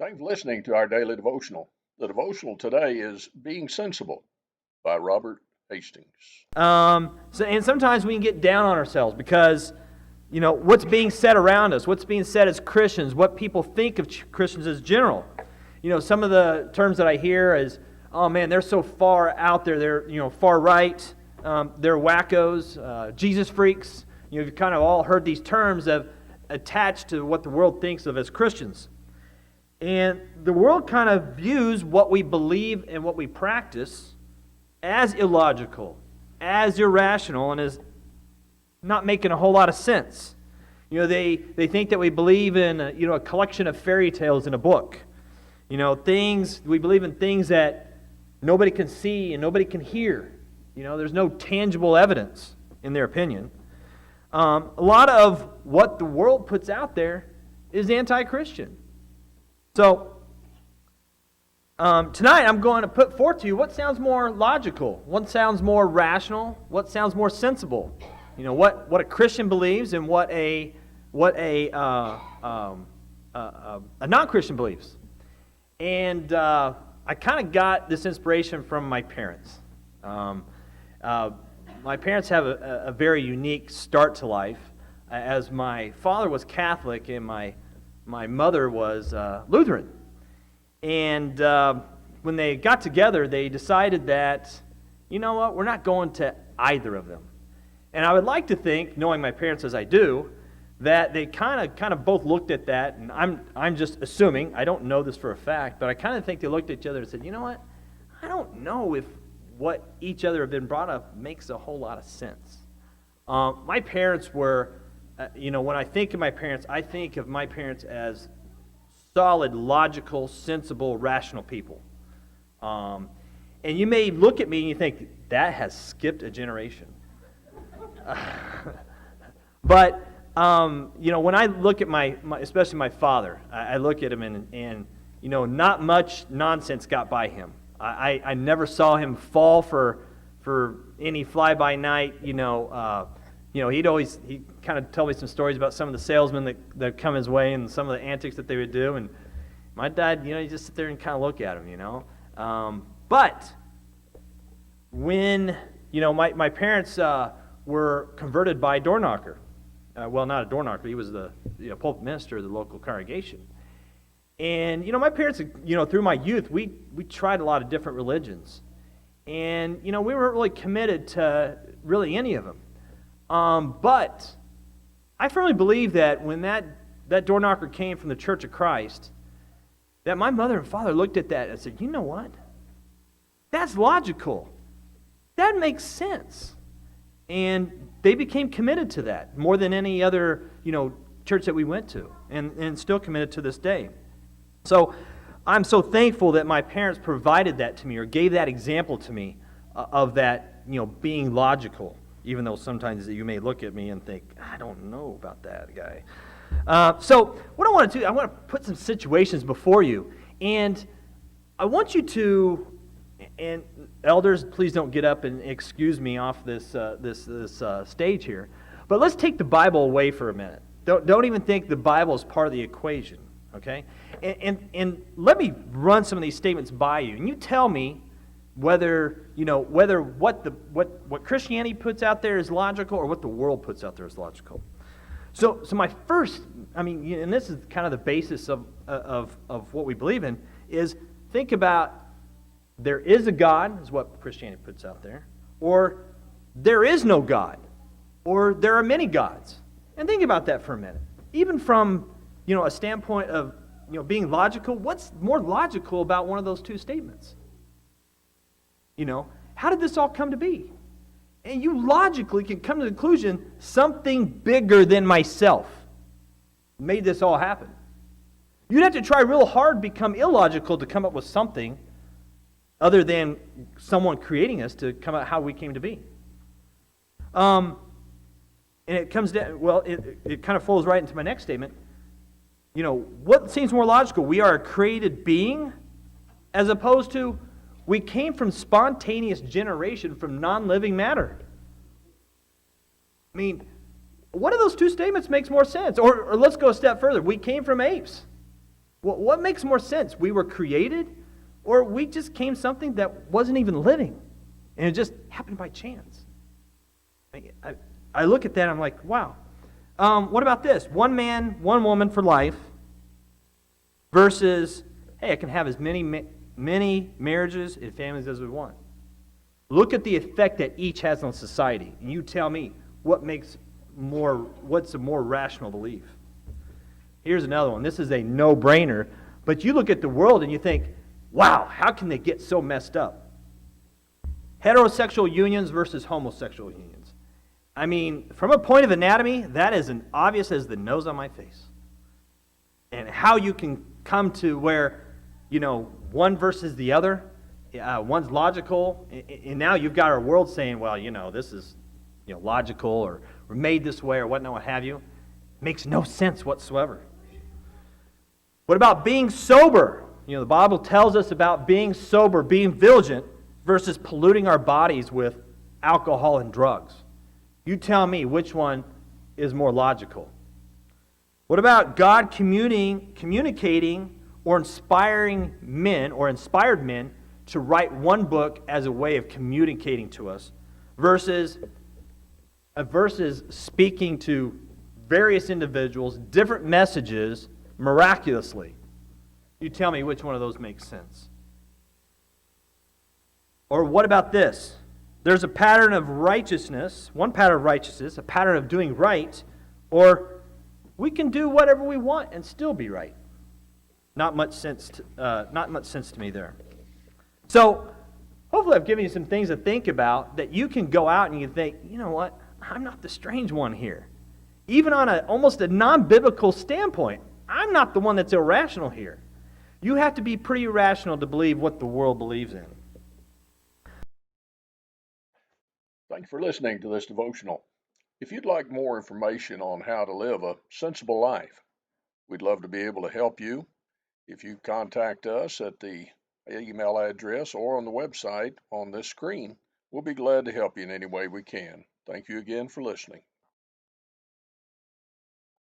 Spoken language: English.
Thanks for listening to our daily devotional. The devotional today is Being Sensible by Robert Hastings. And sometimes we can get down on ourselves because, what's being said around us, what's being said as Christians, what people think of Christians as general. Some of the terms that I hear is, oh man, they're so far out there, they're, far right, they're wackos, Jesus freaks. You've kind of all heard these terms attached to what the world thinks of as Christians. And the world kind of views what we believe and what we practice as illogical, as irrational, and as not making a whole lot of sense. They think that we believe in a collection of fairy tales in a book. We believe in things that nobody can see and nobody can hear. There's no tangible evidence, in their opinion. A lot of what the world puts out there is anti-Christian. So, tonight I'm going to put forth to you what sounds more logical, what sounds more rational, what sounds more sensible. What a Christian believes and what a non-Christian believes. And I kind of got this inspiration from my parents. My parents have a very unique start to life, as my father was Catholic and my mother was Lutheran. And when they got together, they decided that, we're not going to either of them. And I would like to think, knowing my parents as I do, that they kind of both looked at that, and I'm just assuming, I don't know this for a fact, but I kind of think they looked at each other and said, I don't know if what each other have been brought up makes a whole lot of sense. My parents were, when I think of my parents, I think of my parents as solid, logical, sensible, rational people. And you may look at me and you think, that has skipped a generation. But, when I look at my especially my father, I look at him and not much nonsense got by him. I never saw him fall for any fly-by-night, he kind of tell me some stories about some of the salesmen that come his way and some of the antics that they would do. And my dad, you just sit there and kind of look at him, But when, my parents were converted by a door knocker. Well, not a door knocker. He was the pulpit minister of the local congregation. And, my parents, through my youth, we tried a lot of different religions. And, we weren't really committed to really any of them. But I firmly believe that when that door knocker came from the Church of Christ, that my mother and father looked at that and said, you know what? That's logical. That makes sense. And they became committed to that more than any other, church that we went to, and still committed to this day. So I'm so thankful that my parents provided that to me or gave that example to me of that, being logical. Even though sometimes you may look at me and think, I don't know about that guy. So what I want to do, I want to put some situations before you. And I want you to, and elders, please don't get up and excuse me off this stage here. But let's take the Bible away for a minute. Don't even think the Bible is part of the equation, okay? And let me run some of these statements by you. And you tell me whether what Christianity puts out there is logical or what the world puts out there is logical. So my first, and this is kind of the basis of what we believe in, is think about there is a God, is what Christianity puts out there, or there is no God, or there are many gods. And think about that for a minute. Even from, a standpoint of, being logical, what's more logical about one of those two statements? How did this all come to be? And you logically can come to the conclusion, something bigger than myself made this all happen. You'd have to try real hard to become illogical to come up with something other than someone creating us to come out how we came to be. And it comes down, it kind of flows right into my next statement. What seems more logical? We are a created being as opposed to we came from spontaneous generation from non-living matter. One of those two statements makes more sense. Or let's go a step further. We came from apes. What makes more sense? We were created, or we just came something that wasn't even living, and it just happened by chance? I look at that, I'm like, wow. What about this? One man, one woman for life versus, hey, I can have as many marriages and families as we want. Look at the effect that each has on society, and you tell me what's a more rational belief. Here's another one. This is a no-brainer, but you look at the world and you think, wow, how can they get so messed up? Heterosexual unions versus homosexual unions. I mean, from a point of anatomy, that is as obvious as the nose on my face. And how you can come to where, one versus the other, one's logical, and now you've got our world saying, well, this is logical, or we're made this way, or whatnot, what have you. Makes no sense whatsoever. What about being sober? The Bible tells us about being sober, being vigilant, versus polluting our bodies with alcohol and drugs. You tell me which one is more logical. What about God communicating or inspiring men or inspired men to write one book as a way of communicating to us versus speaking to various individuals, different messages miraculously? You tell me which one of those makes sense. Or what about this? There's a pattern of righteousness, one pattern of righteousness, a pattern of doing right, or we can do whatever we want and still be right. Not much sense to me there. So, hopefully I've given you some things to think about that you can go out and you think, you know what, I'm not the strange one here. Even on almost a non-biblical standpoint, I'm not the one that's irrational here. You have to be pretty irrational to believe what the world believes in. Thank you for listening to this devotional. If you'd like more information on how to live a sensible life, we'd love to be able to help you. If you contact us at the email address or on the website on this screen, we'll be glad to help you in any way we can. Thank you again for listening.